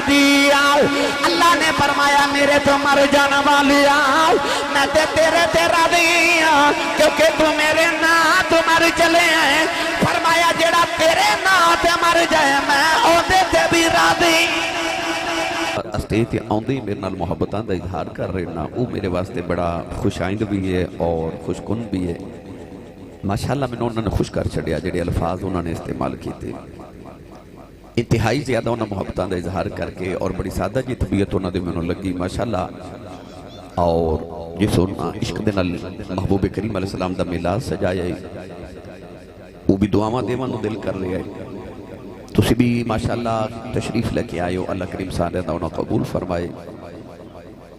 دیا اللہ نے فرمایا میرے تو مر جانا والی آؤ میں تیرے تیرا دیا کیونکہ تو میرے نا تو مر چلے ہیں فرمایا جڑا تیرے نا تے مر جائے میں اوندے تے بھی راضی اسٹیج تے آندے میرے نال محبتاں دا اظہار کر رہے نا وہ میرے واسطے بڑا خوش آئند بھی ہے اور خوش کن بھی ہے ماشاءاللہ میں انہوں نے خوش کر چھڑیا جڑے الفاظ انہوں نے استعمال کیتے انتہائی زیادہ انہوں نے محبتاں دا اظہار کر کے اور بڑی سادہ جی طبیعت انہوں نے میں انہوں لگی ماشاءاللہ اور جس انہوں عشق دے نال محبوب کریم علیہ السلام دا میلاد سجایا ہے وہ بھی دعاواں دیواں دل کر رہے ہیں تسی بھی ماشاءاللہ تشریف لے کے آئے ہو اللہ کریم سارے دا انہوں قبول فرمائے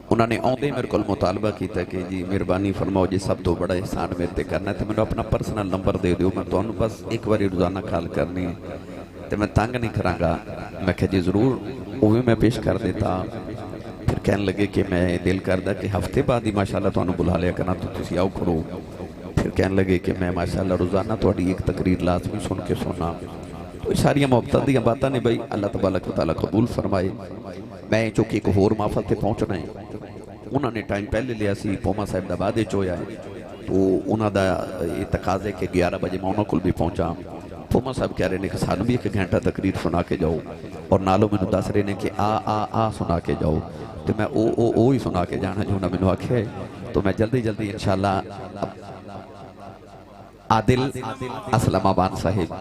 انہوں نے آندے میرے کو مطالبہ کیتا کہ جی مہربانی فرماؤ جی سب تو بڑا احسان میرے تے کرنا ہے تو میں نے اپنا پرسنل نمبر دے دیو میں تو انہوں بس ایک باری روزانہ کال کرنی ہے تو میں تانگ نہیں کراں گا میں کہا جی ضرور وہ بھی میں پیش کر دیتا پھر کہنے لگے کہ میں دل کردہ کہ ہفتے بعد ہی ماشاءاللہ تو انہوں بلا لیا کرنا تو تسی آؤ کرو پھر کہنے لگے کہ میں ماشاءاللہ روزانہ تو ایک تقریر لازمی سن کے سننا تو یہ ساری محبت دیا باتاں نے بھائی اللہ تبارک و تعالیٰ قبول فرمائے میں چونکہ ایک اور محفل تے پہنچنا ہے انہوں نے ٹائم پہلے لیا سی پوما صاحب دا بعد چویا ہے تو انہوں دا تقاضے کہ 11 بجے میں انہوں کل بھی پہنچا پوما صاحب کہہ رہے ہیں کہ سانو بھی ایک گھنٹہ تقریر سنا کے جاؤ اور نالوں میں دس رہے ہیں کہ آ سنا کے جاؤ تو میں او ہی سنا کے جانا جو انہوں نے آکھے تو میں جلدی جلدی انشاءاللہ عادل اسلام آبان صاحب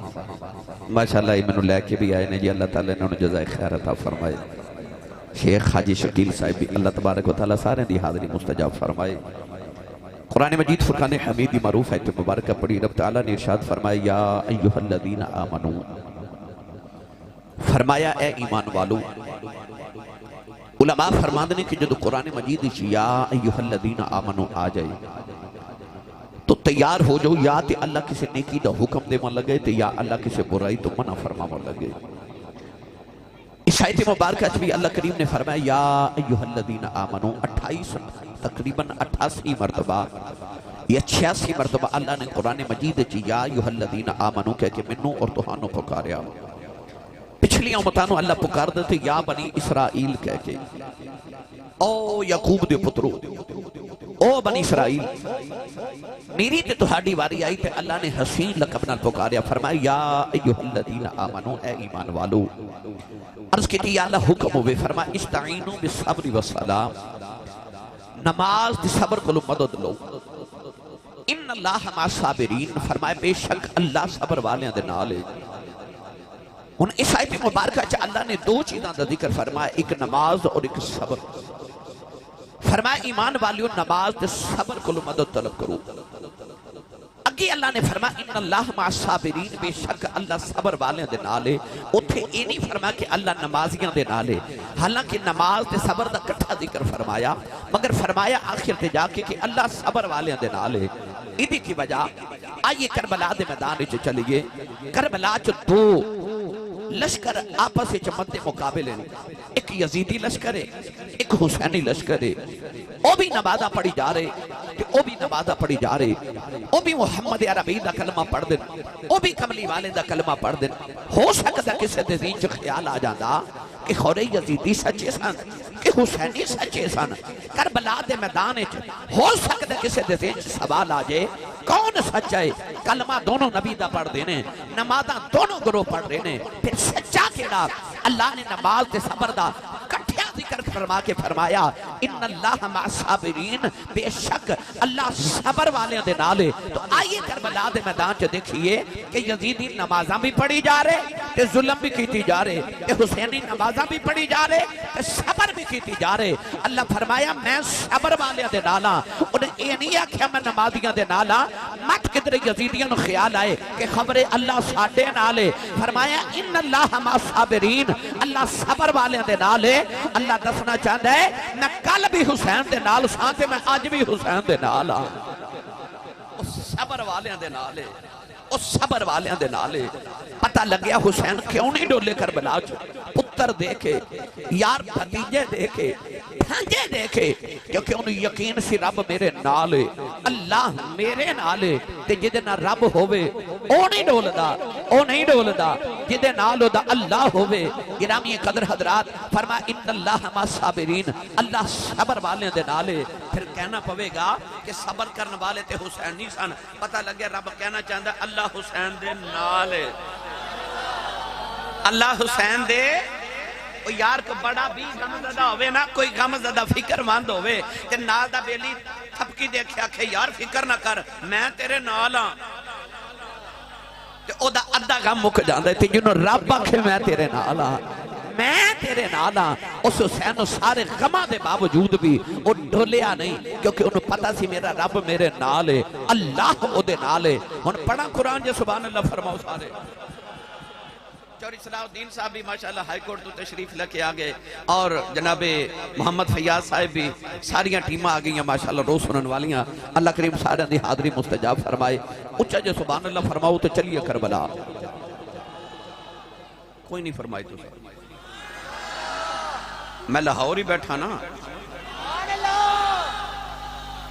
ماشاءاللہ میں نے لے کے بھی آئے نے جی اللہ تعالیٰ نے انہوں جزائے خیر عطا فرمائے شیخ حاجی شکیل صاحب بھی اللہ تبارک و تعالیٰ سارے دی حاضری مستجاب فرمائے قرآن مجید فرقان حمیدی معروف ہے تو مبارکہ پڑھی رب تعالیٰ نے ارشاد فرمائے یا ایوہ الذین آمنو فرمایا اے ایمان والو علماء فرماندنے کہ جدو قرآن مجید یا ایوہ الذین آمنو آ جائے تو تیار ہو جو یا تے اللہ کسے نیکی دا حکم دے من لگے تے یا اللہ کسے برائی تو منع فرما من لگے اس آیت مبارکہ بھی اللہ کریم نے فرمایا یا ایوہ الذین آمنو 28 تقریباً 88 مرتبہ یا 86 مرتبہ اللہ نے قرآن مجید چی یا ایوہ الذین آمنو کہہ کے منو اور توہانو پکاریا پچھلی امتانو اللہ پکار دیتے یا بنی اسرائیل کہہ کے او یعقوب دے پترو او بنی اسرائیل میری تے تہاڈی واری آئی تے اللہ نے حسین لقب نال پکاریا فرمایا یا ایوہ الذین آمنو اے ایمان والو عرض کی یا اللہ حکم ہوئے فرمایا استعینو بالصبر والصلاۃ نماز دی صبر کو مدد لو ان اللہ مع الصابرین فرمایا بے شک اللہ صبر والیاں دے نال ہے ان اس آیت مبارکہ چا اللہ نے دو چیزاں دا ذکر فرمایا ایک نماز اور ایک صبر فرمایا ایمان والیوں نماز دے صبر کو مدد طلب کرو اگے اللہ نے فرمایا ان اللہ مع الصابرین بے شک اللہ صبر والے دے نالے اتھے یہ نہیں فرمایا کہ اللہ نمازیاں دے نالے حالانکہ نماز دے صبر دا کٹھا ذکر فرمایا مگر فرمایا آخر تے جا کے کہ اللہ صبر والے دے نالے ادھی کی وجہ آئیے کربلا دے میدان چ چلیے کربلا چ دو لشکر آپس سے چمتے مقابل ہیں ایک یزیدی لشکر ہے ایک حسینی لشکر ہے او بھی نمازہ پڑھی جا رہے او بھی نمازہ پڑھی جا رہے او بھی محمد عربی دا کلمہ پڑھ دیں او بھی کملی والے دا کلمہ پڑھ دیں ہو سکتا کسی دے ذہن چ خیال آ جاتا کہ خورے یزیدی سچے سن کہ حسینی سچے سن کربلا دے میدان ہو سکتا کسی دے ذہن چ سوال آ جائے کون سچا ہے کلمہ دونوں نبی دا پڑھ دینے نمازہ دونوں گروہ پڑھ دینے پھر سچا کیڑا اللہ نے نماز دے صبر دا کٹھیا ذکر فرما کے فرمایا ان اللہ مع الصابرین بے شک اللہ صبر والے دے نالے تو آئیے کربلا دے میدان چ دیکھئے کہ یزیدی نمازاں بھی پڑھی جا رہے کہ ظلم بھی کیتی جا رہے کہ حسینی نمازاں بھی پڑھی جا رہے کہ صبر بھی کیتی جا رہے اللہ فرمایا میں صبر والے دے نالا انہیں یہ نہیں آکھیا میں نمازیاں دے نالا مت کدھر یزیدیاں نو خیال آئے کہ خبر اللہ ساڑھے نالے فرمایا ان اللہ مع الصابرین اللہ صبر والے دے نالے اللہ دسنا چاہتا ہے میں کل بھی حسین دے نال سانتے میں آج بھی حسین دے نال اس صبر والے دے نالے اس صبر والے دے نالے پتہ لگیا حسین کیوں نہیں ڈولے کربلا چ پتر دیکھے یار بھتیجے دیکھے بھانجے دیکھے کیونکہ انہوں یقین سی رب میرے نالے اللہ میرے نالے تے جدنا رب ہوئے او نہیں ڈولدا جدے نال دا اللہ ہوئے. گرامی قدر حضرات فرما ان اللہ ما صابرین, اللہ صبر والے دے نالے. پھر کہنا پوے گا کہ صبر کرنے والے تے حسین نہیں سن. پتہ لگے رب کہنا چاہتا اللہ حسین دے نالے, اللہ حسین دے. یار کو بڑا بھی غم زدہ ہوئے نا, کوئی غم زدہ فکر مند ہوئے تے نال دا بیلی تھپکی دیکھیا کہ یار فکر نہ کر میں تیرے نال ہاں, تے او دا ادھا غم مک جاندے تے جنہوں رب آکھے میں تیرے نال ہاں, میں تیرے نال ہاں. اس حسین سارے غمہ دے باوجود بھی وہ ڈھولیا نہیں, کیونکہ انہوں پتہ سی میرا رب میرے نال ہے, اللہ او دے نال ہے. ہن پڑھا قرآن جے سبحان اللہ فرماؤ سارے. چوری صلاح الدین صاحب بھی ماشاءاللہ ہائی کورٹ تو تشریف لکے آگئے, اور جناب محمد فیاض صاحب بھی, ساریاں ٹیمہ آگئی ہیں ماشاءاللہ روز سنن والیاں. اللہ کریم سارے دی حاضری مستجاب فرمائے. اچھا جو سبحان اللہ فرماؤ تو چلیے کربلا. کوئی نہیں فرمائی تو میں لاہور ہی بیٹھا نا.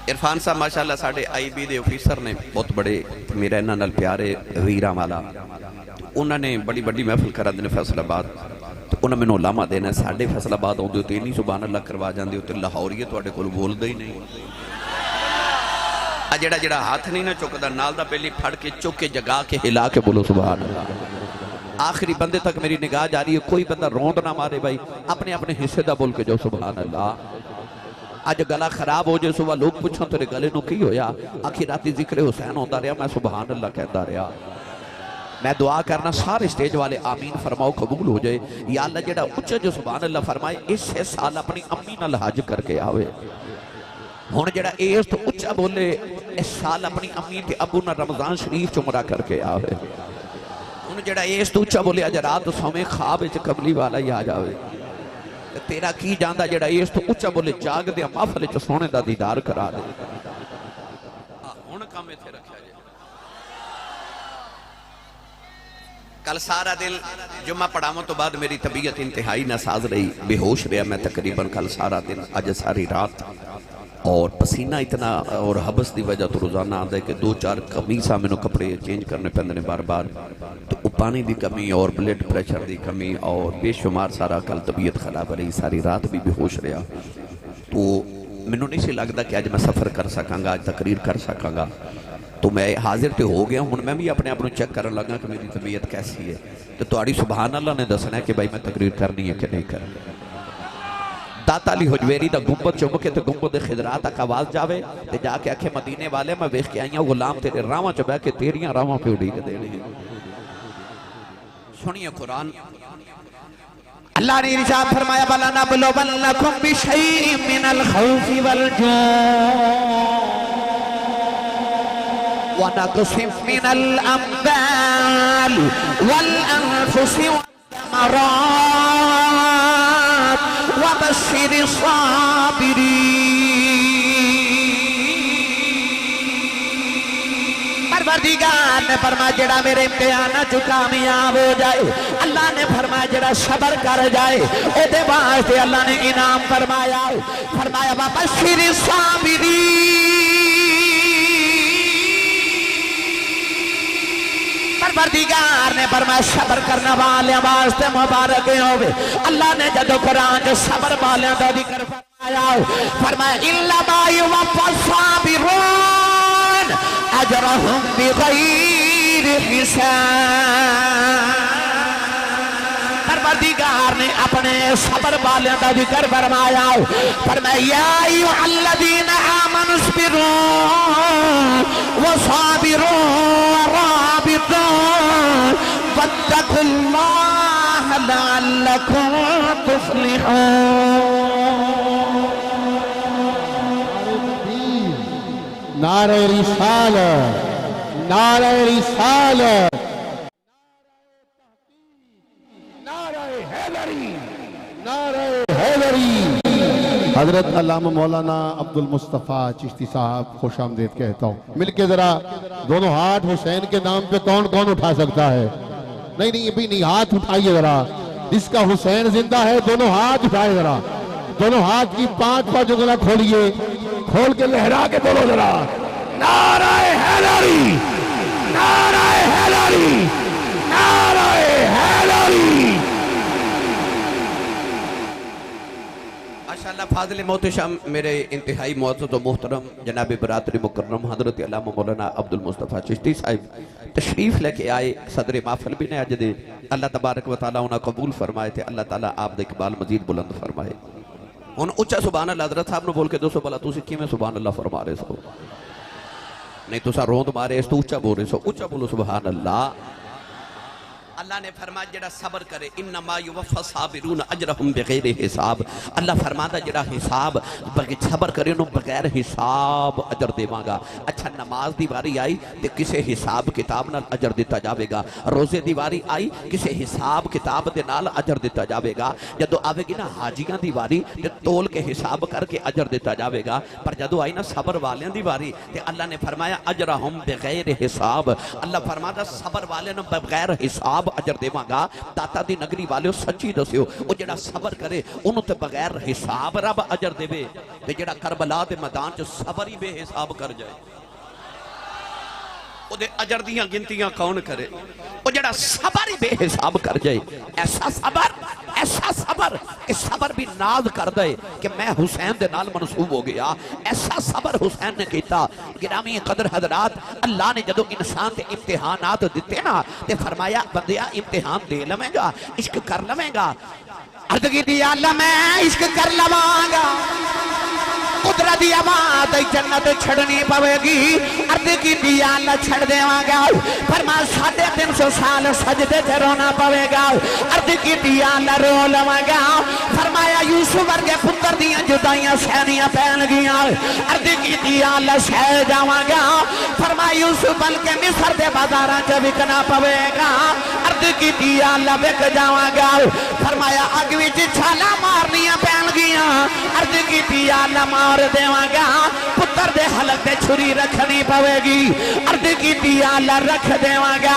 عرفان صاحب ماشاءاللہ ساڑھے آئی بی دے آفیسر نے, بہت بڑے میرے انہاں نال پیارے ویرہ والا, انہوں نے بڑی بڑی محفل کرا دینے فیصل آباد. تو انہوں نے علامہ دینا ساڑھے فیصل آباد ہوندے ہوتے نہیں سبحان اللہ کروا جاندے ہوتے لاہوریے تو اڑے کول بول دے ہی نہیں. جڑا جڑا ہاتھ نہیں نہ چکدا نال دا پہلی پھڑ کے چک کے جگا کے ہلا کے بولو سبحان اللہ. آخری بندے تک میری نگاہ جاری ہے, کوئی بندہ روند نہ مارے بھائی, اپنے اپنے حصے دا بول کے جو سبحان اللہ. آج گلہ خراب ہو جائے صبح لوگ پوچھیں تیرے گلے نو کی ہویا, آخری راتی ذکر حسین ہوتا رہا, میں سبحان اللہ کہتا رہا. میں دعا کرنا سارے سٹیج والے آمین فرماؤ قبول ہو جائے. یا اللہ جڑا اچھا جو سبحان اللہ فرمائے اس سے سال اپنی امی نال حج کر کے آوے. ہون جڑا ایس تو اچھا بولے اس سال اپنی امی تے ابو نال رمضان شریف چمرہ کر کے آوے. ہون جڑا ایس تو اچھا بولے اج رات سومیں خواب اچھ کملی والا ہی آ جاوے. تیرا کی جاندہ جڑا ایس تو اچھا بولے جاگ دیا محفل چ سونے دا دیدار کرا دے. ہون کامے تھے رکھا جائے. کل سارا دل جمعہ پڑھاؤں تو بعد میری طبیعت انتہائی ناساز رہی, بے ہوش رہا میں تقریباً کل سارا دن, آج ساری رات, اور پسینہ اتنا اور حبس دی وجہ تو روزانہ آدھا ہے کہ 2-4 قمیصہ میں کپڑے چینج کرنے پہندنے بار بار. تو پانی دی کمی اور بلڈ پریشر دی کمی اور بے شمار سارا کل طبیعت خراب رہی, ساری رات بھی بے ہوش رہا. تو منوں نہیں سے لگتا کہ آج میں سفر کر سکاں گا, آج تقریر کر سکاں گا. تو میں حاضر تے ہو گیا ہوں, میں بھی اپنے آپ چیک کرنے لگا کہ میری طبیعت کیسی ہے. تو تہاڈی سبحان اللہ نے دسنا ہے کہ بھائی میں تقریر کرنی ہے کہ نہیں کرنی. داتا علی حجویری دا گنبد چمکے تو گنبد خضرا تک آواز جاوے تے جا کے آکھے مدینے والے میں ویکھ کے آئیاں غلام تیرے راواں چ بیٹھ کے تیریاں راواں پہ اڑی کے دینے. سنیے قرآن. اللہ نے ارشاد فرمایا بَلَنَبْلُوَنَّكُمْ بِشَيْءٍ مِّنَ الْخَوْفِ وَالْجُوعِ وَنَقْصٍ مِّنَ الْأَمْوَالِ وَالْأَنفُسِ وَالثَّمَرَاتِ وَبَشِّرِ الصَّابِرِينَ. پروردگار نے فرمایا جڑا میرے امتحانات جو کامیاب ہو جائے, اللہ نے فرمایا جڑا صبر کر جائے اے دے واسطے اللہ نے انعام فرمایا. فرمایا وَبَشِّرِ الصَّابِرِينَ. پروردگار نے فرمایا صبر کرنے والے واسطے مبارک ہوئے. اللہ نے جدو قرآن جو صبر والے دا ذکر فرمایا إِنَّمَا يُوَفَّى الصَّابِرُونَ أَجْرَهُمْ بِغَيْرِ حِسَابٍ. پروردگار نے اپنے صبر والے دا ذکر فرمایا. فرمایا یا ایھا الذین آمنوا اصبروا وصابروا ورابطوا واتقوا اللہ لعلکم تفلحون. نعرہ رسالت، نعرہ رسالت، نعرہ حیدری، نعرہ حیدری. حضرت علامہ مولانا عبد المصطفیٰ چشتی صاحب خوش آمدید کہتا ہوں. مل کے ذرا دونوں ہاتھ حسین کے نام پہ کون کون اٹھا سکتا ہے؟ نہیں ابھی نہیں، ہاتھ اٹھائیے ذرا. جس کا حسین زندہ ہے دونوں ہاتھ اٹھائے ذرا. دونوں ہاتھ کی 5 پاں جگہ کھولیے، کھول کے لہرا کے بولو ذرا نعرہ حیدری، نعرہ حیدری، نعرہ حیدری. فاضل محتشم میرے انتہائی معزز و محترم جناب برادری مکرم حضرت علامہ مولانا عبد المصطفیٰ چشتی صاحب تشریف لے کے آئے، صدر محفل بھی نے اج دے، اللہ تبارک و تعالیٰ انہاں قبول فرمائے تھے، اللہ تعالیٰ آپ دے اقبال مزید بلند فرمائے۔ ان اچھا سبحان اللہ حضرت صاحب نے بول کے 200 بلا تُسی کی میں سبحان اللہ فرما رہے سو نہیں تو سا روند مارے اس تو اچھا بول رہے سو، اچھا بولو سبحان اللہ۔ اللہ نے فرمایا جڑا صبر کرے انما یوفى الصابرون اجرهم بغیر حساب، اللہ فرماتا جڑا حساب صبر کرے انہوں بغیر حساب اجر دیواں گا۔ اچھا نماز دی واری آئی تے کسے حساب کتاب نال اجر دیتا جاوے گا، روزے دی واری آئی کسے حساب کتاب دے نال اجر دیتا جاوے گا، جدو آوے گی نا حاجیاں دی واری تے تول کے حساب کر کے اجر دیتا جاوے گا، پر جدو آئی نا صبر والیاں دی واری تے اللہ نے فرمایا اجرہم بغیر حساب، اللہ فرماتا صبر والے نے بغیر حساب اجر دیواں گا۔ داتا دی نگری والے سچی دسیو او جڑا صبر کرے انہوں تے بغیر حساب رب اجر دے بے، تے جڑا کربلا دے میدان چ صبر ہی بے حساب کر جائے او دے اجر دیاں گنتیاں کون کرے؟ او جڑا صبر ہی بے حساب کر جائے، ایسا صبر کہ صبر بھی ناز کر دے کہ میں حسین دے نال منصوب ہو گیا، ایسا صبر حسین نے کیتا۔ گرامی قدر حضرات، اللہ نے جدو انسان تے امتحانات دیتے نا تے فرمایا بندیا امتحان دے لمیں گا، عشق کر لمیں گا، عرض کی دیا اللہ میں عشق کر لواں گا، قدرت دی آباد جنت چھڑنی پوے گی، عرض کی دیا اللہ چھڑ دے گا، فرمایا 350 سال سجدے تے رونا پوے گا، عرض کی دیا اللہ رو لواں گا، فرمایا یوسف ورگے پتر دیاں جدائیاں سینیاں پہن گیاں، عرض کی دیا اللہ سہ جاواں گا، فرمایا یوسف بلکہ مصر دے بازاراں چ وکنا پوے گا، عرض کی دیا اللہ وک جاواں گا، فرمایا اگ وچ چھالا مارنیاں پہن گیاں، عرض کی دیا اللہ مار دیواں گا، پتر دے حلق دے چھری رکھنی پوے گی، عرض کی دیا اللہ رکھ دیواں گا،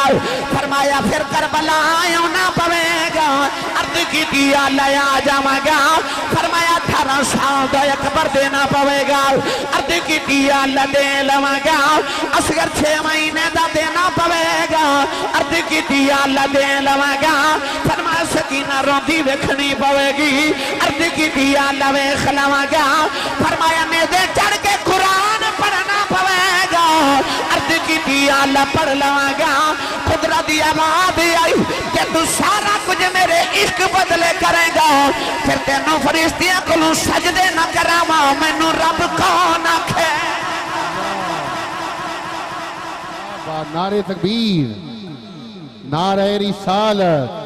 فرمایا پھر کربلا آنا پوے گا، عرض کی دیا اللہ آ جاواں گا، فرمایا 18 سال دا اکبر دینا پوے گا، عرض کی دیا اللہ دے لواں گا، اصغر 6 مہینے دا دینا پوے گا، عرض کی دیا اللہ دے لواں گا، فرمایا سکینہ روندی وکھنی پوے گی، عرض کی دیا اللہ ویکھ لواں گا، فرمایا نیزے چڑھ کے قرآن پڑھنا پوے گا، عرض کی دیا اللہ پڑھ لواں گا، قدرت دی آواز آئی کہ تو سارا کچھ میرے عشق بدلے کرے گا، پھر تینوں فرشتیاں کلوں سجدے نہ کراواں، مینوں رب کون آکھے؟ نعرہ تکبیر، نعرہ رسالت،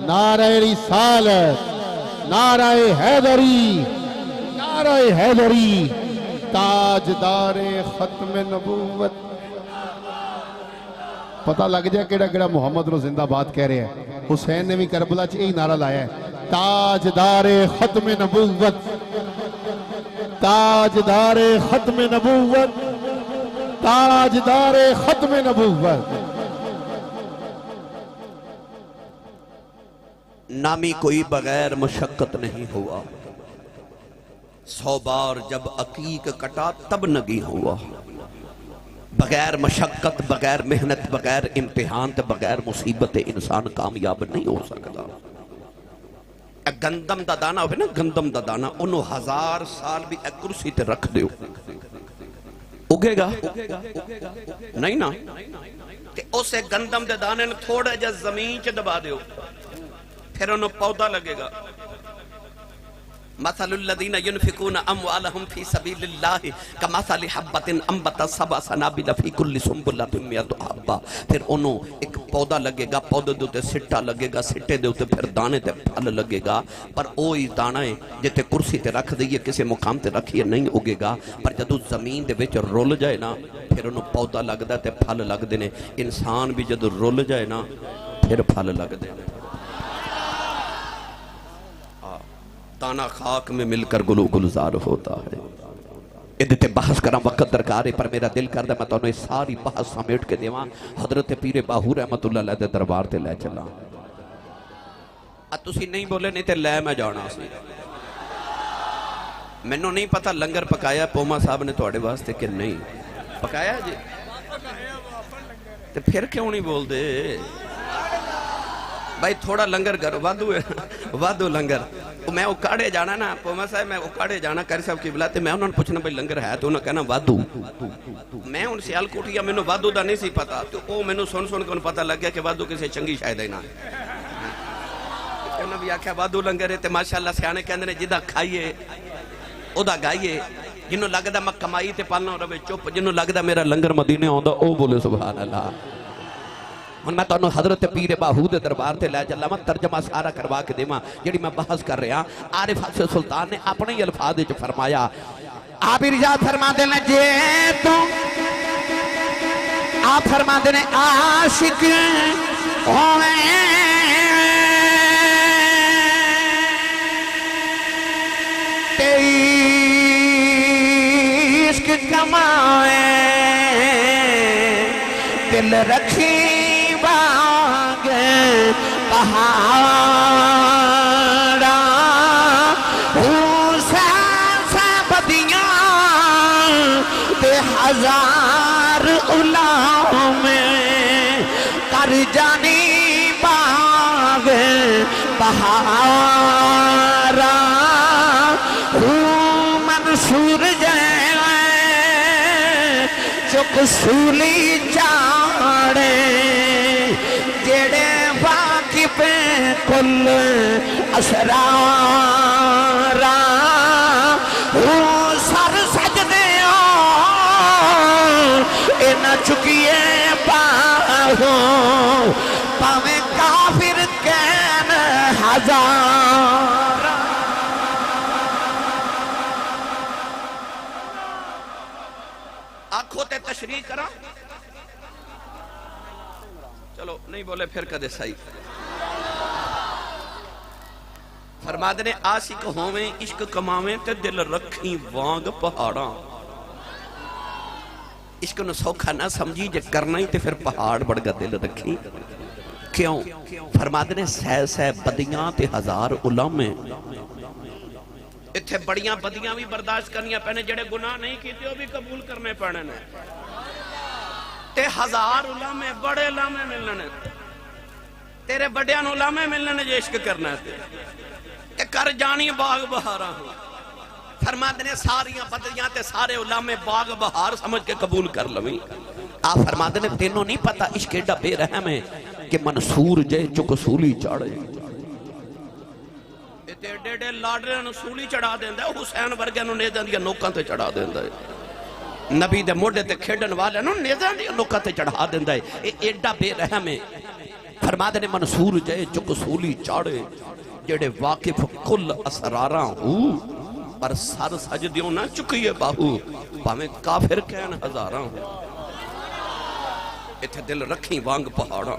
نعرہ رسالت، نعرہ حیدری، نعرہ حیدری، تاجدار ختم نبوت۔ پتہ لگ جائے کیڑا کیڑا محمد نو زندہ بات کہہ رہے ہیں، حسین نے بھی کربلا چ یہی نعرہ لایا ہے، تاجدار ختم نبوت، تاجدار ختم نبوت، تاجدار ختم نبوت۔ نامی کوئی بغیر مشقت نہیں ہوا، 100 بار جب عقیق کٹا تب نگی ہوا، بغیر مشقت، بغیر محنت، بغیر امتحان تے بغیر مصیبت انسان کامیاب نہیں ہو سکتا۔ گندم دا دانا ہوئے نا، گندم دا دانا انہوں 1000 سال بھی ایک کرسی تے رکھ دیو اگے گا نہیں نا، تے اسے گندم دے دانے نے تھوڑا جا زمین چ دبا دیو پھر انہوں پودا لگے گا۔ مثل الذین ينفقون اموالهم فی سبیل اللہ کمثل حبۃ انبتت 7 سنابل فی کل سنبلۃ 100 حبہ، پھر انہوں ایک پودا لگے گا، پودے دے اوتے سٹا لگے گا، سٹے دے اوتے پھر دانے تے پھل لگے گا، پر اوہی دانا ہے جتے کرسی تے رکھ دئیے کسی مقام تے رکھیے نہیں اگے گا، پر جدو زمین دے وچ رول جائے نا پھر انہوں پودا لگدا تے پھل لگدے نے، انسان بھی جدو رول جائے نا پھر پھل لگدے نے۔ دانا خاک میں مل کر گلو گلزار ہوتا ہے۔ ادھتے بحث کرا وقت درکار ہے، پر میرا دل کر دے میں تو انہیں ساری بحث سمیٹ کے دیوان حضرت پیر باہو رحمت اللہ علیہ دے دربار تے لے چلا۔ تسی نہیں بولے نہیں تے لے میں جانا سی، میں نو نہیں پتا لنگر پکایا پوما صاحب نے توڑے واسطے کہ نہیں پکایا جی، تے پھر کیوں نہیں بول دے بھائی تھوڑا لنگر کرو، وادو لنگر میں اکاڑے جانا نا پوما صاحب میں اکاڑے جانا کاری صاحب کی بلا تے میں انہوں نے پوچھنا بھئی لنگر ہے تو انہوں نے کہنا وادو میں ان سیال کوٹیا میں انہوں وادو دا نہیں سی پتا تو وہ میں انہوں سن کے انہوں پتا لگ گیا کہ وادو کسی چنگی شاید ہے نا انہوں بھی آکھیا وادو لنگر ہے تے ماشاءاللہ سیانے کہندے نے جدہ کھائیے او دا گائیے جنہوں لگدا میں کمائی تے پالنا رہے چپ جنہوں لگدا میرا لنگر مدینے ہوندہ او بولے سبحان اللہ من میں تو حضرت پیر باہود دربار تے لے چلا میں ترجمہ سارا کروا کے دیما جڑی میں بحث کر رہا عارف حفظ سلطان نے اپنے ہی الفاظ وچ فرمایا آپ ارشاد فرما دینا جے تو آپ فرما دینا عاشق ہوئے تیری عشق کمائے دل رکھی پہاڑا سا بدیاں تے ہزار الاؤں میں کر جانی باغ پہاڑا منصور جائے چک سولی چاڑے جڑے واقف کل اسرارا سر سجدے اینا چکیے باہوں پاویں کافر کین ہزار آنکھوں تے تشریح کرا چلو نہیں بولے پھر کدے صحیح فرما دینے عاشق ہوویں عشق کماویں تے دل رکھیں وانگ پہاڑاں عشق نو سوکھا نہ سمجھی جے کرنا ہی تے پھر پہاڑ بڑھ گا دل رکھیں کیوں فرما دینے سہ بدیاں تے ہزار علماء اتھے بڑیاں بدیاں بھی برداشت کرنیاں پہنے جڑے گناہ نہیں کیتے وہ بھی قبول کرنے پڑنے تے ہزار علماء بڑے علماء ملنے تیرے بڑیاں علماء ملنے جو عشق کرنا ہے تے کر جانی باغ بہارا فرما دینے ساریاں بدیاں تے سارے علماء باغ بہار سمجھ کے قبول کر لویں آپ فرما دینے تینوں نہیں پتا عشق ایڈا بے رحم ہے کہ منصور جے چک سولی چاڑے ڈے ڈے لاڈرے نو سولی چڑھا دیندہ ہے حسین ورگے نو نیزان دیا نوکاں تے چڑھا دیندہ ہے نبی دے موڑے تے کھیڑن والے نو نیزان دیا نوکاں تے چڑھا دیندہ ہے ایڈا بے رحم ہے فرما دینے منصور جائے چک سولی چاڑے جڑے واقف کل اسراراں ہو پر سر سجدیوں نہ چکیے باہو پاویں کافر کہن ہزاراں ہو اتھے دل رکھیں وانگ پہاڑاں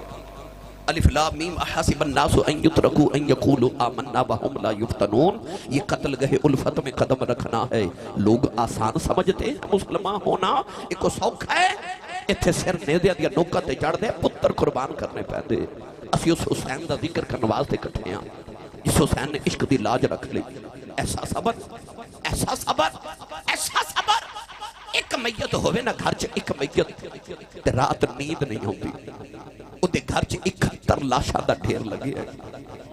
الف لام میم احسب الناس ان یترکوا ان یقولوا آمنا وهم لا یفتنون یہ قتل گہے الفت میں قدم رکھنا ہے لوگ آسان سمجھتے ہیں مسلمان ہونا ایک سوکھ ہے اتھے سر نیدیا دیا نوکا تے چڑھ دے پتر قربان کرنے پہنے اسی اس حسین دا ذکر کا نواز دے کٹھے ہیں جس حسین نے عشق دی لاج رکھ لی ایسا صبر ایسا صبر ایسا صبر ایک میت ہوئے نا گھر چ ایک میت رات نیند نہیں ہوتی دے گھر چ 71 لاشاں دا ڈھیر لگے ہے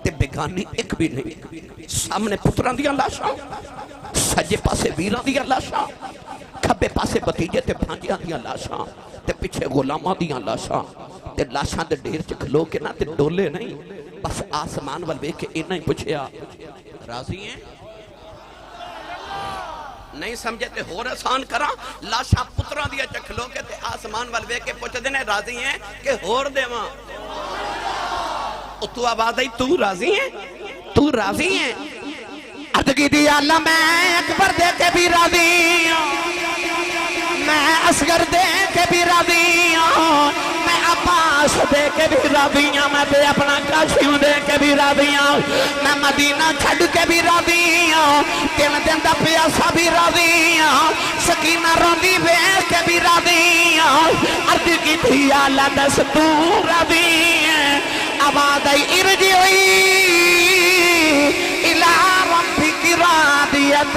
تے بیگانی ایک بھی نہیں سامنے پتران دیا لاشاں سجے پاسے ویران دیا لاشاں کھبے پاسے بتیجے تے بھانجیاں دیا لاشاں تے پچھے غلاماں دیا لاشاں تے لاشاں دے ڈھیر چ کھلو کے نا تے ڈولے نہیں بس آسمان والوے کے اینا ہی پوچھیا راضی ہیں نہیں سمجھے تے ہو رسان کرا لاشاں پتران دیا چکھلو کے تے آسمان والوے کے پوچھ دینے راضی ہیں کہ ہور دے ماں تو آواز آئی تو راضی ہیں تو راضی ہیں عرض کی دی اللہ میں اکبر دے کے بھی راضی ہوں میں اصغر دے کے بھی راضی ہوں میں عباس دے کے بھی راضی ہوں میں بے اپنا کاشیوں دے کے بھی راضی ہوں میں مدینہ چھڑ کے بھی راضی ہوں تین دن دا پیاسا بھی راضی ہوں سکینہ روندی بے کے بھی راضی ہوں عرض کی دی اللہ دس تو راضی ہیں آواز آئی ارجعی الى ربک راضیۃ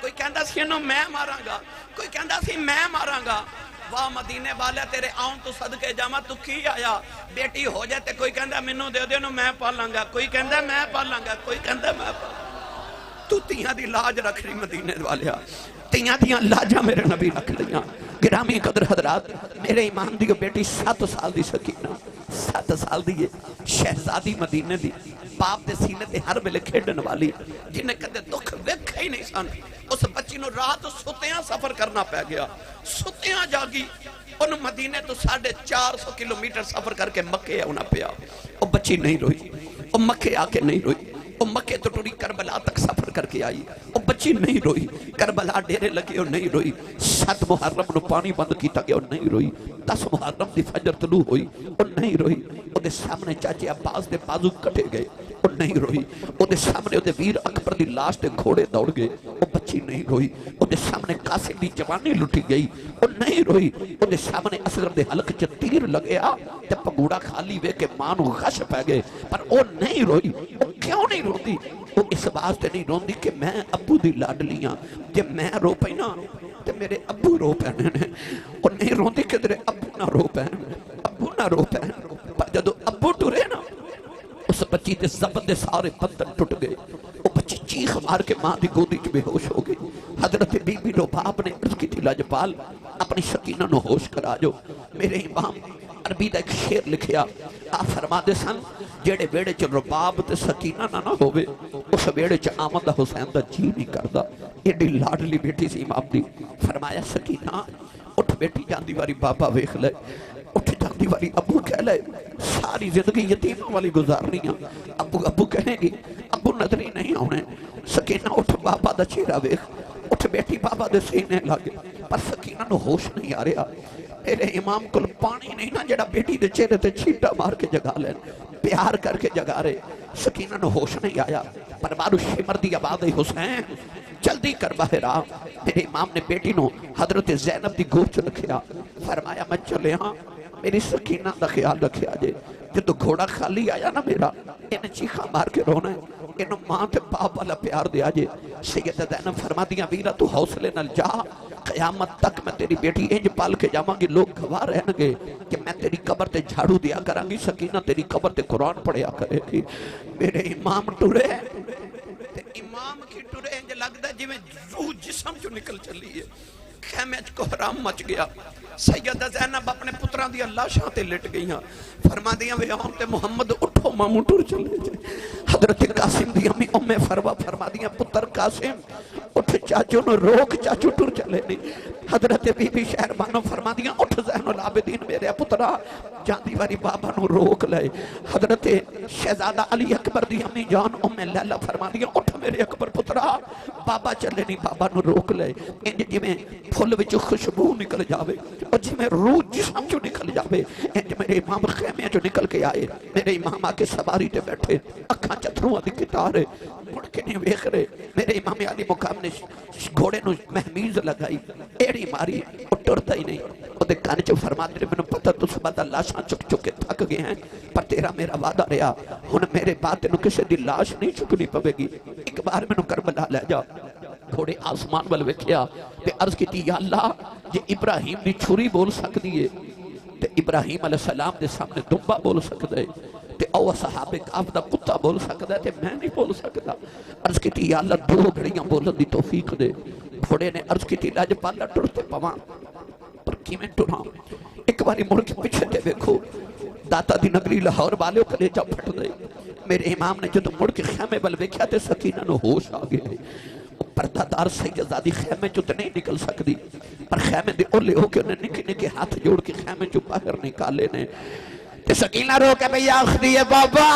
کوئی کہندا سی انہوں میں ماراں گا، کوئی کہندا سی میں ماراں گا۔ واہ مدینے والے تیرے آؤں تو صدقے جاواں تو کی آیا، بیٹی ہو جائے تے کوئی کہندا مینوں دے دے نو میں پالاں گا، کوئی کہندا میں پالاں گا، کوئی کہندا میں پالاں گا۔ تو تیاں دی لاج رکھ رہی مدینے والیا، تیاں دیاں لاجاں میرے نبی رکھ لیاں۔ گرامی قدر حضرات، میرے امام دی بیٹی 7 سال دی سکینہ، 7 سال دی شہزادی مدینے دی، باپ دے سینے تے ہر ویلے کھیڈن والی، جنہیں کدے دکھ ویکھے ہی نہیں سن۔ اس بچی نو رات ستیاں سفر کرنا پہ گیا، ستیاں جاگی، ان مدینے تو 450 کلومیٹر سفر کر کے مکے آنا پیا۔ وہ بچی نہیں روئی، وہ مکے آ کے نہیں روئی، وہ مکے تو ٹوری کربلا تک سفر کر کے آئی، وہ بچی نہیں روئی، کربلا ڈیرے لگے وہ نہیں روئی، 7 محرم نو پانی بند کیتا گیا وہ نہیں روئی، 10 محرم دی فجر طلوع ہوئی وہ نہیں روئی، وہ دے سامنے چاچے عباس دے بازو کٹے گئے وہ نہیں روئی، وہ دے سامنے وہ دے ویر اکبر دی لاش دے گھوڑے دوڑ گئے وہ بچی نہیں روئی، وہ دے سامنے قاسم دی جوانی لٹی گئی وہ نہیں روئی، وہ دے سامنے اصغر دے حلق چ تیر لگیا تے پگوڑا خالی وے کے ماں نو غش پہ گئے، پر وہ نہیں روئی۔ وہ کیوں نہیں روندی؟ وہ اس واسطے نہیں روندی کہ میں ابو دی لاڈلیاں، جے میں رو پئی نا تے میرے ابو رو پینے نے۔ وہ نہیں روندی کہ تیرے ابو نہ رو پین، ابو نہ رو پین، پر جدو ابو ٹرے نا اس بچی دے زبن دے سارے بندن ٹوٹ گئے، وہ بچی چیخ مار کے ماں دی گودی چ بے ہوش ہو گئی۔ حضرت بی بی رباب نے عرض کی تھی لاجپال اپنی سکینہ نو ہوش کرا جو۔ میرے امام عربی دا ایک شعر لکھیا، آپ فرما دے سن جیڑے بیڑے چ رباب تے سکینہ نہ ہوئے اس بیڑے چ آمد دا حسین دا جی نہیں کردا۔ ایڈی لاڈلی بیٹی سی امام دی، فرمایا سکینہ اٹھ بیٹی جاندی واری بابا ویکھ لے، اٹھ جاندی واری ابو کہہ لے، ساری زندگی یتیموں والی گزارنی ہے، ابو ابو کہیں گی، ابو نظر ہی نہیں آنے۔ سکینہ اٹھ بابا دا چہرہ ویکھ، اٹھ بیٹی بابا دے سینے لگے، پر سکینہ نو ہوش نہیں آ رہا۔ میرے امام کل پانی نہیں نا جڑا بیٹی دے چہرے تے چھیٹا مار کے جگا لین، پیار کر کے جگا رہے۔ سکینہ نو ہوش نہیں آیا، پر بارو شمر دی آواز حسین جلدی کر باہر آ۔ میرے امام نے بیٹی نو حضرت زینب دی گود چ رکھیا، فرمایا میں چلے ہاں، میری سکینہ دا خیال رکھیا جے، جدو گھوڑا خالی آیا نا میرا انہیں چیخا مار کے رونا ہے، انہوں ماں تے باپ والا پیار دیا جے۔ سید زینب فرما دیا ویرہ تو حوصلے نال جا، قیامت تک میں تیری بیٹی انج پال کے جاواں گی، لوگ گواہ رہن گے کہ میں تیری قبر تے جھاڑو دیا کرانگی، سکینہ تیری قبر تے قرآن پڑھیا کرے گی۔ میرے امام ٹورے تے امام کی ٹورے انج لگدا جی میں روح جسم جو نکل چلی ہے، خیمے کو حرام مچ گیا۔ سیدہ زینب اپنے پتران دی اللہ شاہ تے لٹ گئی ہیں، فرما دیا وے آن تے محمد اٹھو مامو ٹور چلے جائے۔ حضرت قاسم دی امی ام فروا فرما دیا پتر قاسم اٹھ چاچو نو روک، چاچو ٹور چلے نہیں۔ حضرت بی بی شہربانو فرما دیا اٹھ زین العابدین میرے پترا جاندی واری بابا نو روک لے۔ حضرت شہزادہ علی اکبر دی امی جان ام لیلہ فرما دیا اٹھ میرے اکبر پترا بابا چلے نہیں، بابا نو روک لے۔ انج جی میں پھول وچ خوشبو نکل جاوے اور جی میں روح جسم جو نکل جاوے، انج میرے امام خیمے جو نکل کے آئے۔ میرے امام آ کے سواری تے بیٹھے، اکھاں چتھروں دی کتارے مڑ کے نہیں ویکھ رہے۔ میرے امام علی مقام نے گھوڑے نو مہمیز لگائی، ایڑی ماری، وہ ٹرتا ہی نہیں۔ وہ دے کان چ فرما دے میں پتہ تو صبح لاشاں چک چک کے تھک گئے ہیں، پر تیرا میرا وعدہ رہا ہن میرے بعد تینوں کسی دی لاش نہیں چکنی پوے گی، ایک بار مینوں کربلا لے جا۔ گھوڑے آسمان ول ویکھیا تے عرض کیتی یا اللہ جے ابراہیم دی چھری بول سکدی ہے تے ابراہیم علیہ السلام دے سامنے دمبا بول سکدا ہے تے او صحابہ کاف دا کتا بول سکدا ہے تے میں نہیں بول سکدا۔ عرض کیتی یا اللہ 2 گھڑیاں بولن دی توفیق دے۔ گھوڑے نے عرض کیتی لاجپالا ٹرتے پواں پر کیویں ٹراں، ایک باری مڑ کے پیچھے تے ویکھو، داتا دی نگری لاہور والے کلیجہ پھٹ دے۔ میرے امام نے جدو مڑ کے خیمے ول ویکھیا تے سکینہ نو ہوش آ گئے۔ پردہ دار سیدزادی خیمے چو تے نہیں نکل سکتی، پر خیمے دے اولے ہو کے انہیں نکے نکے ہاتھ جوڑ کے خیمے چو باہر نکالے نے۔ تے سکینہ رو کے بھئی آخری ہے بابا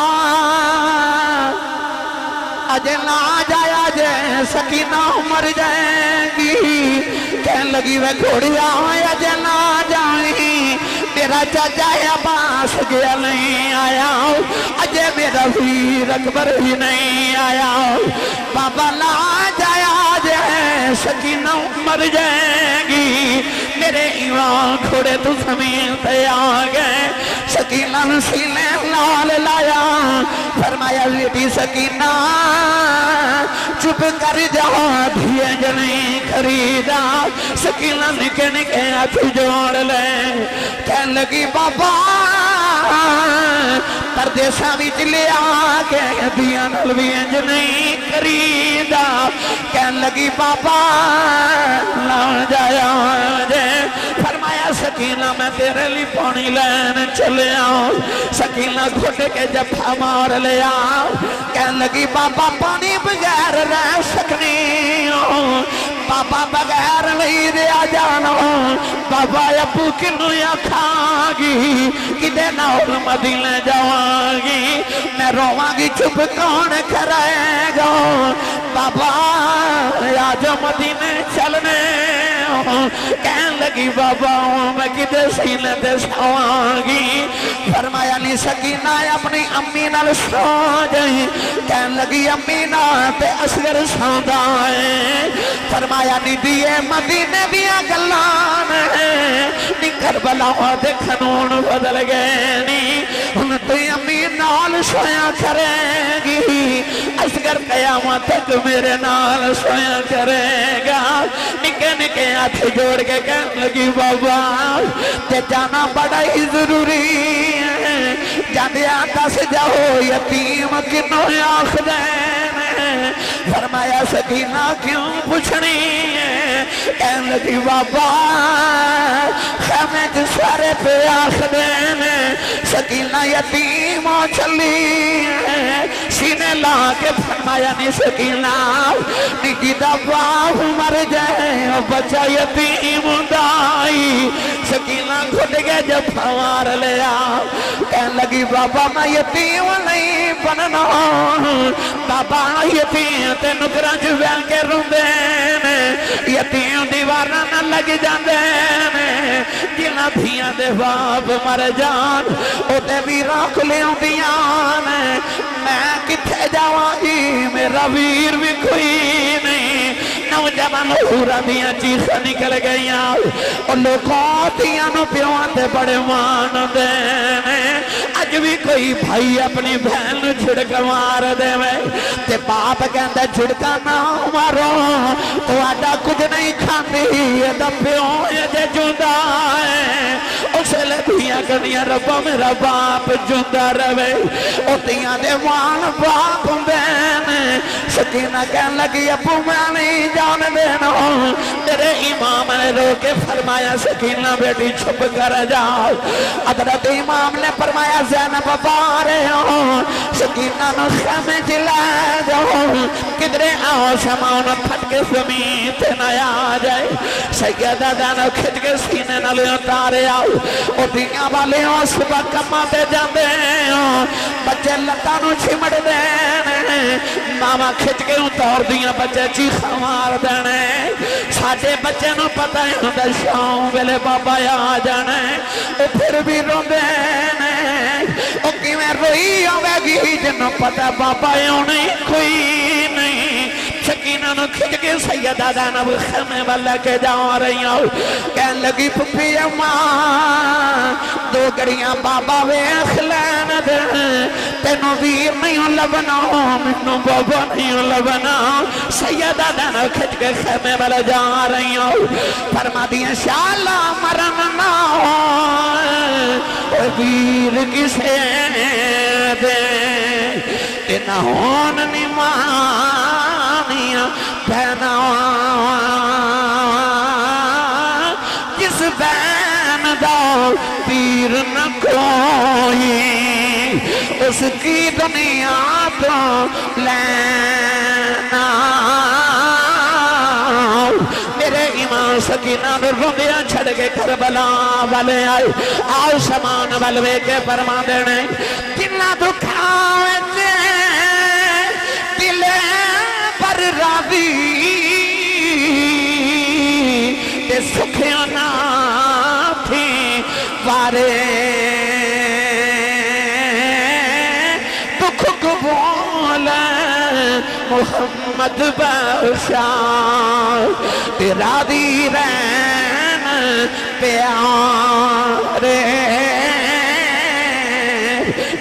اجے نہ جایا جے سکینہ مر جائیں گی، کہن لگی وے گھوڑیا اجے نہ جائیں، میرا چاچا عباس گیا نہیں آیا، اجے میرا ویر اکبر بھی نہیں آیا، بابا نہ جایا جے سکینہ مر جائیں گی، میرے ایوان کھوڑے تو زمین پہ آ گئے۔ سکینہ سینے لال لایا، فرما فرمایا بیٹی سکینہ چپ کر جاؤ دھیے جنیں خریدا سکینہ نکے نکے ہاتھ جوڑ لے کہنے لگی بابا پردیساں وچ لے آ کے دیاں نال وی انج نہیں کریدا کہنے لگی بابا لا جایا جے فرمایا سکینہ میں تیرے لی پانی لین چلے آؤں سکینہ گھٹ کے جفا مار لے آؤں کہنے لگی بابا پانی بغیر رہ سکنی ہوں بابا بغیر نہیں رہا جانا بابا ابو کنو یا کھاگی کدے نال مدینے جاواگی میں رواگی چپ کون کرے گا بابا آج مدینے چلنے کہنے لگی بابا میں کدے سینے تے سواگی فرمایا نہیں سکینہ اپنی امی نال سو جائیں کہنے لگی امی نا تے اصغر سوندا ہے فرمایا نہیں دیئے مدینے دیا گلان ہے نی کربلا دے خنون بدل گئے نی ان تو امی نال سویا کرے گی اصغر قیامت تک میرے نال سویا کرے گا نکے نکے ہاتھ جوڑ کے کہنے لگی بابا تے جانا بڑا ہی ضروری ہے جانے آتا سے جاؤ یتیم کنو آخ دین فرمایا سکینہ کیوں پوچھنی ہے کہنے لگی بابا خیمے سارے پہ آخ دین سکینہ یتیم چلی ہے سینے لا کے فرمایا نہیں سکینہ نکی دباہ مر جائے بچہ یتیم دائی سکینہ گھٹ گئے جب پھوار لیا کہنے لگی بابا میں یتیم نہیں بننا بابا یتیم تے نکرہ جویل کے روندین یتیم دیوارہ نہ لگ جاندین جنہ دھیاں دے باب مر جان او تے ویرہ کلیوں دیان میں کتھے جاوائیں میرا ویر بھی کوئی نہیں نوجوان حورا دیا چیخا نکل گئیاں اور لوگوں دیا نو پیوان دے بڑے مان دینے اج بھی کوئی بھائی اپنی بہن چھڑک مار دے میں تے باپ کہندے چھڑکا نہ مارو تو آڈا کچھ نہیں کھاندی یہ دا پیوں یہ جے جوندہ ہے اسے لے دیا کنیا ربا میرا باپ جوندہ روے او دیا دے وان باپ دینے سکینہ کہنے لگی ابو میں نہیں جان دینا میرے امام نے رو کے فرمایا سکینہ بیٹی چھپ کر جاؤ حضرت امام نے فرمایا زینب بارے ہوں سکینہ نو خیمے جلائے جاؤ کدرے آؤ شماؤں پھٹ کے زمین تے نہ آ جائے سیدہ دانو کھٹ کے سینے نہ لے اتارے آؤ او دیاں والے ہوں صبح کماتے جاندے ہوں بچے لتانو چھمڑ دینے ماما کھٹ کے اتار دیاں بچے چیخا مار دینے ساڑھے بچے نو پتہ ہے ہوندہ شاؤں ویلے بابا آ جانے او پھر بھی رو دینے او کی میں روئی ہوئے گی جنو پتہ بابا نہیں کوئی نہیں سکینہ نو کھٹ کے سیدہ دانب خیمے والا کے جا رہی ہوں کہنے لگی پپی اماں دو گڑیاں بابا ویخ لین دے تینو ویر نہیں لبنا منو بابا نہیں لبنا سیدہ دانب کھٹ کے خیمے والا جا رہی ہوں فرما دیا شاءاللہ مرن نہ ہو ویر کسے دے تینا ہون نمانیاں بہنا جس بین دا پیر نہ کوئی اس کی دنیا تو لینا میرے ایمان سکینہ میں روندیاں چھڑ کے کربلا والے آئے آؤ سامان والوے کے فرما دینے جنہ دکھاوے دل پر راضی تے سکھیاں نہ تھی وارے دکھ قبول محمد بخشا تیرا دی رین پیارے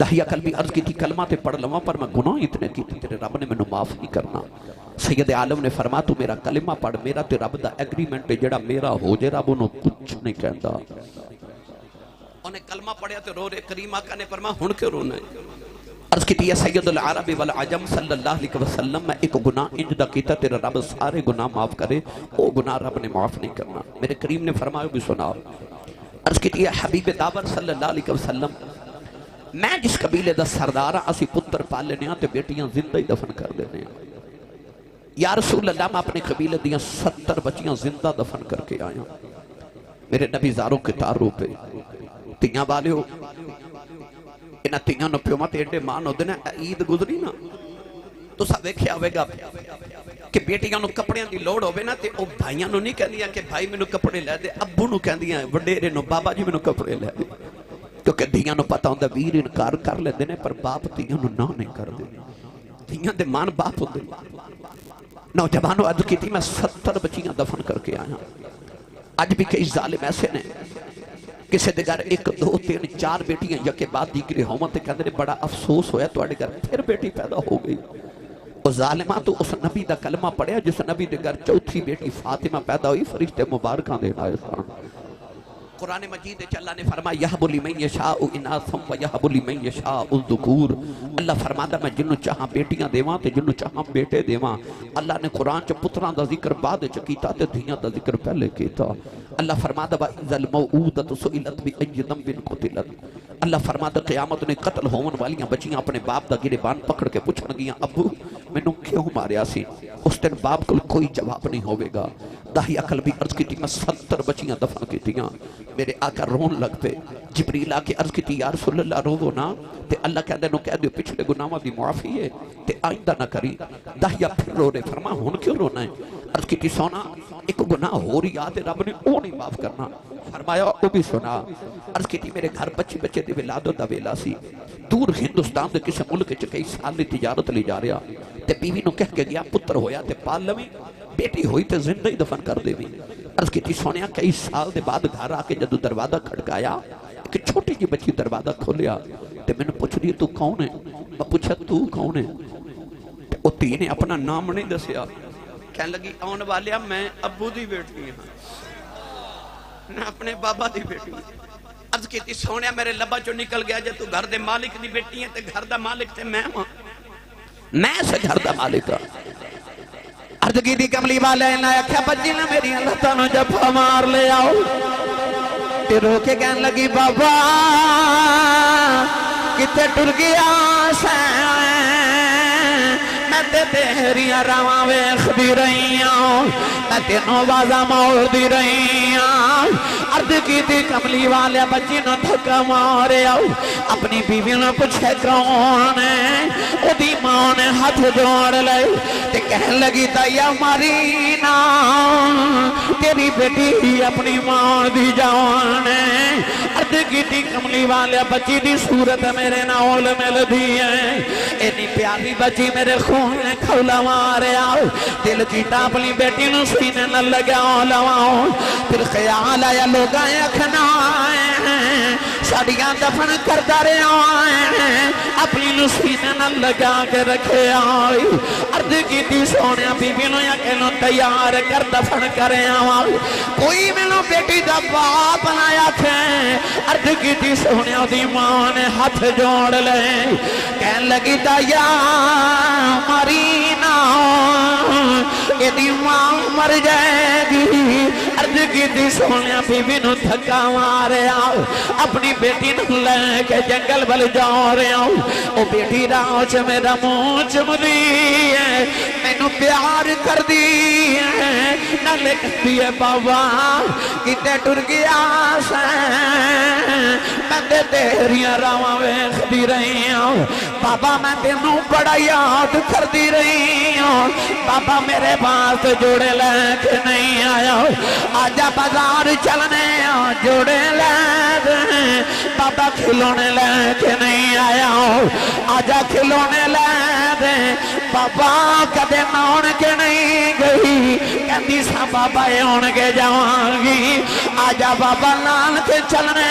داہیہ قلبی عرض کی تھی کلمہ تے پڑھ لواں پر میں گناہ اتنے کی تیرے رب نے میں معاف نہیں کرنا. سید عالم نے فرما تو میرا کلمہ پڑھ, میرا تے رب دا ایگریمنٹ ہے جڑا میرا ہو جے رب انہوں کچھ نہیں کہندا. انہیں کلمہ پڑھیا تے رو رہے. کریم آقا نے فرما ہن کیوں رونا ہے؟ عرض کی تھی سید العرب والعجم صلی اللہ علیہ وسلم میں ایک گناہ انج دا کیتا تیرا رب سارے گناہ معاف کرے, وہ گناہ رب نے معاف نہیں کرنا. میرے کریم نے فرمایا بھی سنا. عرض کی تھی حبیب داور صلی اللہ علیہ وسلم میں جس قبیلے دا سردار ہاں اسی پتر پال لینے ہاں تے بیٹیاں زندہ ہی دفن کر دینے ہاں. یا رسول اللہ میں اپنے قبیلے دیاں 70 بچیاں زندہ دفن کر کے آیا. میرے نبی زاروں کے تاروں پہ تیاں والے ہو انہاں تیاں نو پیو مت ایڈے مان ہو دینا. عید گزری نا تو سب دیکھے آوے گا کہ بیٹیاں نو کپڑیاں دی لوڑ ہوئے نا تے او بھائیاں نو نہیں کہہ دیا کہ بھائی میں نو کپڑے لے دے, ابو نو کہہ دیا وڈیرے نو بابا جی میں نو کپڑے لے دے. کیونکہ دیاں نو پتہ ہوندہ ویر انکار کر لے دینے پر باپ دیاں نو نہ نہیں کر دے. دیاں دے مان باپ ہوندے. نوجوانوں عرض کی تھی میں 70 بچیاں دفن کر کے آیا. آج بھی کئی ظالم ایسے نے کسی دے گھر 1 2 3 4 بیٹیاں یکے بعد دیگرے ہومن تے کہندے بڑا افسوس ہویا تو اڑے گھر پھر بیٹی پیدا ہو گئی. وہ ظالمہ تو اس نبی دا کلمہ پڑھیا جس نبی دے گھر چوتھی بیٹی فاطمہ پیدا ہوئی, فرشتے مبارکاں دے آئے سان. قرآن مجید اللہ نے فرمایا یحب لمن یشاء اناثا ویحب لمن یشاء الذکور. اللہ فرماتا میں جنوں چاہاں بیٹیاں دیواں تے جنوں چاہاں بیٹے دیواں. اللہ نے قرآن چ پتراں دا ذکر بعد چ کیتا تے دھیاں دا ذکر پہلے کیتا. اللہ فرماتا وَإِذَا الْمَوْعُودَةُ سُئِلَتْ بِأَيِّ ذَنبٍ قُتِلَتْ. اللہ فرماتا قیامت نے قتل ہون والیاں بچیاں اپنے باپ دا گریبان پکڑ کے پوچھن گیاں ابو مینوں کیوں ماریا سی؟ اس دن باپ کو کوئی جواب نہیں ہوئے گا. داہیہ قلبی عرض کی تھی میں 70 بچیاں دفن کی تھیاں. میرے آقا رون لگ پہ. جبریل آ کے عرض کی تھی یا رسول اللہ رو نا تے اللہ کہہ دے نو کہہ دیو پچھلے گناہوں دی معافی ہے تے آئندہ نہ کری. داہیہ پھر رو رہے. فرما ہون کیوں رونا ہے؟ عرض کی تھی سونا ایک گناہ ہو رہی آتے رب نے وہ نہیں معاف کرنا. فرمایا وہ بھی سنا. عرض کی تھی میرے گھر بچے دی ولادت دا ویلا سی. دور ہندوستان دے کسی ملک چ کئی سال دی تجارت لی جا رہا تے بیوی نو کہہ کے گیا پتر ہویا تے پال لویں, بیٹی ہوئی تے زندہ ہی دفن کر دیویں. عرض کی تھی سونیا کئی سال دے بعد گھر آ کے جدو دروازہ کھڑکایا کہ چھوٹی جی بچی دروازہ کھولیا تے میں نے پوچھ دی تو کون ہے؟ میں پوچھا تو کون ہے؟ او تی نے اپنا نام نہیں دسیا. کہنے لگی آن والیا میں ابو دی بیٹی ہاں نہ اپنے بابا دی بیٹی. عرض کی تھی سونیا میرے لبا چو نکل گیا جے تو گھر دے مالک دی بیٹی ہیں تے گھر دا مالک تے میں ہاں, میں سے گھر دا مالک ہاں. عرض کی تھی کملی والے نہ اکھا بچی نہ میری اللہ تعالیٰ جب مار لے آؤ تے رو کے کہنے لگی بابا کتے ٹر گیا سے میں تے تیریاں راواں ویکھدی رہی ہوں, میں تینوں آوازاں مولدی رہی ہوں. عرض کی تھی کملی والے بچی نو دھکا مارے آؤ اپنی بیوی نو پوچھے کون ہے. او دی ماں نے ہاتھ جوڑ لے تے کہنے لگی تایا ماری نا تیری بیٹی اپنی ماں دی جان ہے. عرض کی تھی کملی والے بچی دی صورت میرے نال مل دی ہے. اینی پیاری بچی میرے خون نے کھولا مارے آؤ. دل کیتا اپنی بیٹی نو سینے نہ لگا لواؤ. پھر خیال آیا لوگاں اکھنا ساڑیاں دفن کرتا رہا ہے اپنی نو سینے نہ لگا کے رکھے آئی. عرض کی تھی سونیا بی بی نو یا کہ نو تیار کر دفن کرے آئی. کوئی میں نو بیٹی دا باپ نایا تھے. عرض کی تھی سونیا دی ماں نے ہاتھ جوڑ لے کہن لگی تایا ماری نا یہ دی ماں مر جائے گی. عرض کی تھی سونیا بی بی نو دھکا مارے آؤ اپنی بیٹی نو لے کے جنگل بل جا رہے آؤ. او بیٹی راہ چ میرا منہ چمدی ہے مینو پیار کر دی ہے نہ لکھتی ہے بابا کتے ٹر گیا سے میں تیریاں راواں ویکھدی رہی ہوں. بابا میں تینوں بڑا یاد کردی رہی ہوں. بابا میرے پاس جوڑے لے کے نہیں آیا. آجا بازار چلنے جوڑے لے دیں. بابا کھلونے لے کے نہیں آیا. آجا کھلونے لے دیں. بابا کدے نون کے نہیں گئی کہندی سا بابا اون کے جاواں گی. آجا بابا لال کے چلنے